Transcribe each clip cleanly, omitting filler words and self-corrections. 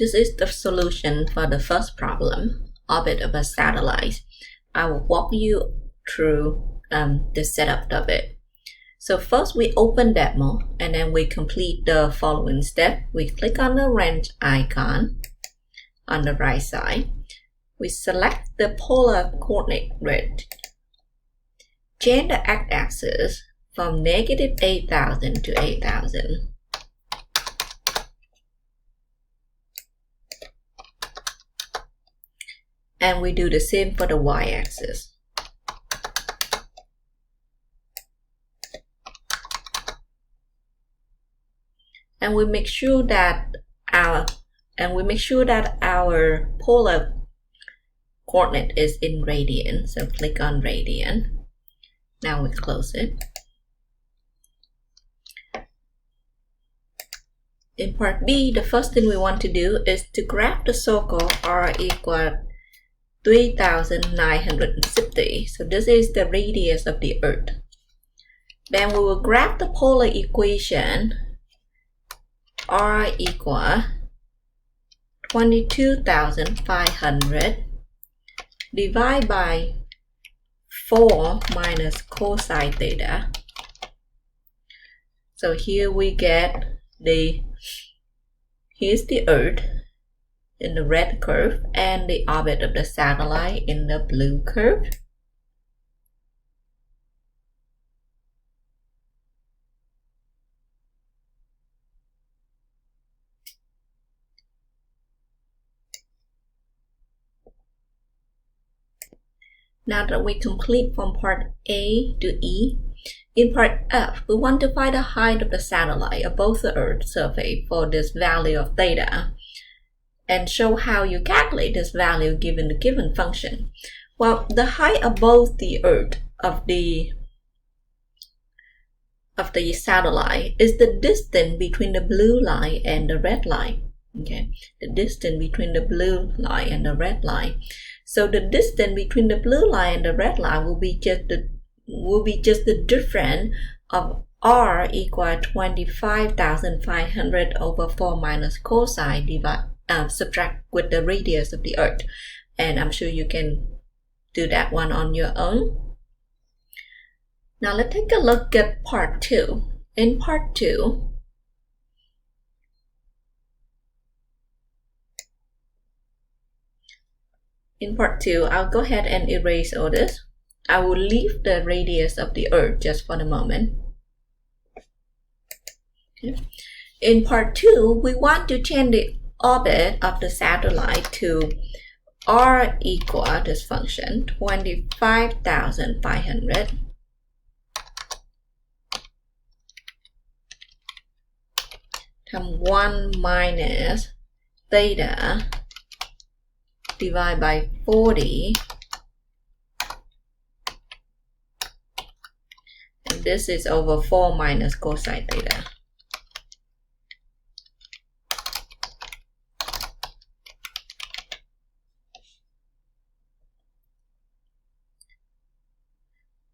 This is the solution for the first problem, orbit of a satellite. I will walk you through the setup of it. So first we open Demo and then we complete the following step. We click on the wrench icon on the right side. We select the polar coordinate grid. Change the x-axis from negative 8,000 to 8,000. And we do the same for the y-axis. And we make sure that our polar coordinate is in radian. So click on radian. Now we close it. In part B, the first thing we want to do is to graph the circle r equal 3,960. So this is the radius of the Earth. Then we will graph the polar equation r equal 22,500 divided by 4 minus cosine theta. So here we get here's the Earth in the red curve and the orbit of the satellite in the blue curve. Now that we complete from part A to E, in part F, we want to find the height of the satellite above the Earth's surface for this value of theta, and show how you calculate this value given the given function. Well, the height above the Earth of the satellite is the distance between the blue line and the red line. Okay, the distance between the blue line and the red line. So the distance between the blue line and the red line will be just the difference of r equal 25,500 over 4 minus cosine subtract with the radius of the Earth. And I'm sure you can do that one on your own. Now let's take a look at part 2. In part 2, I'll go ahead and erase all this. I will leave the radius of the Earth just for the moment. Okay. In part 2, we want to change the orbit of the satellite to r equal this function 25,500 times 1 minus theta divided by 40, and this is over 4 minus cosine theta.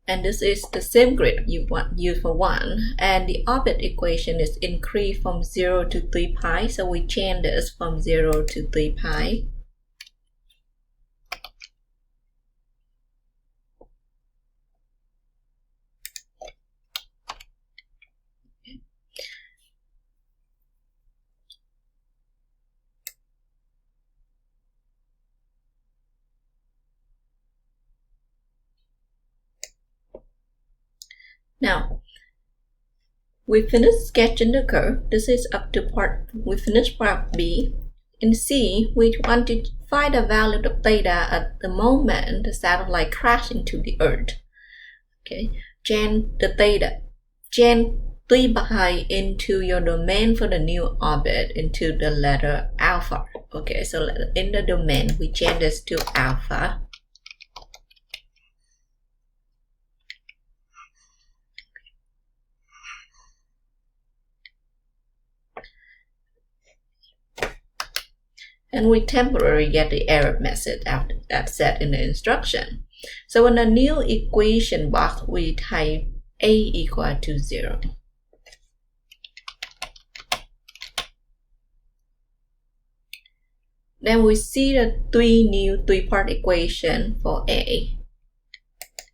And this is the same grid you use for 1, and the orbit equation is increased from 0 to 3 pi, so we change this from 0 to 3 pi. Now, we finished sketching the curve. This is up to we finished part B. In C, we want to find the value of theta at the moment the satellite crashed into the Earth. Okay, change 3 pi into your domain for the new orbit into the letter alpha. Okay, so in the domain, we change this to alpha. And we temporarily get the error message after that set in the instruction. So in the new equation box, we type a equal to 0. Then we see the new three-part equation for A.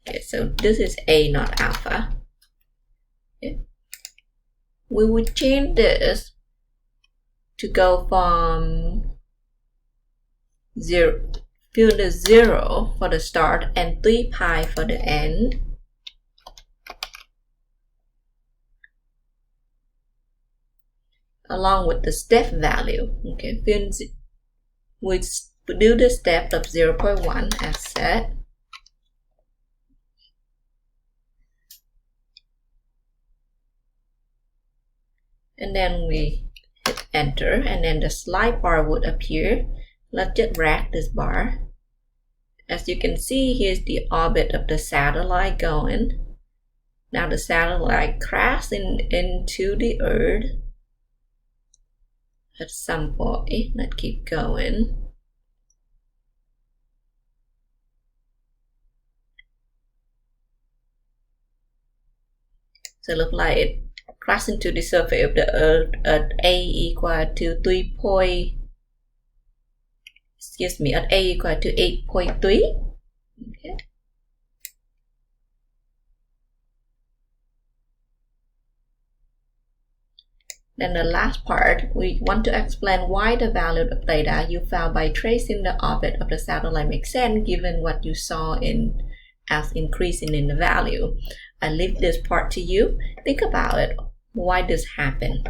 Okay, so this is A, not alpha. Okay. We will change this to go from 0, fill the 0 for the start and 3 pi for the end. Along with the step value. Okay, we do the step of 0.1 as set. And then we hit enter, and then the slide bar would appear. Let's just drag this bar. As you can see, here's the orbit of the satellite going. Now the satellite crashed into the Earth at some point. Let's keep going. So it looks like it crashed into the surface of the Earth at A equal to 8.3. Okay. Then the last part, we want to explain why the value of data you found by tracing the orbit of the satellite makes sense given what you saw as increasing in the value. I leave this part to you. Think about it. Why this happened?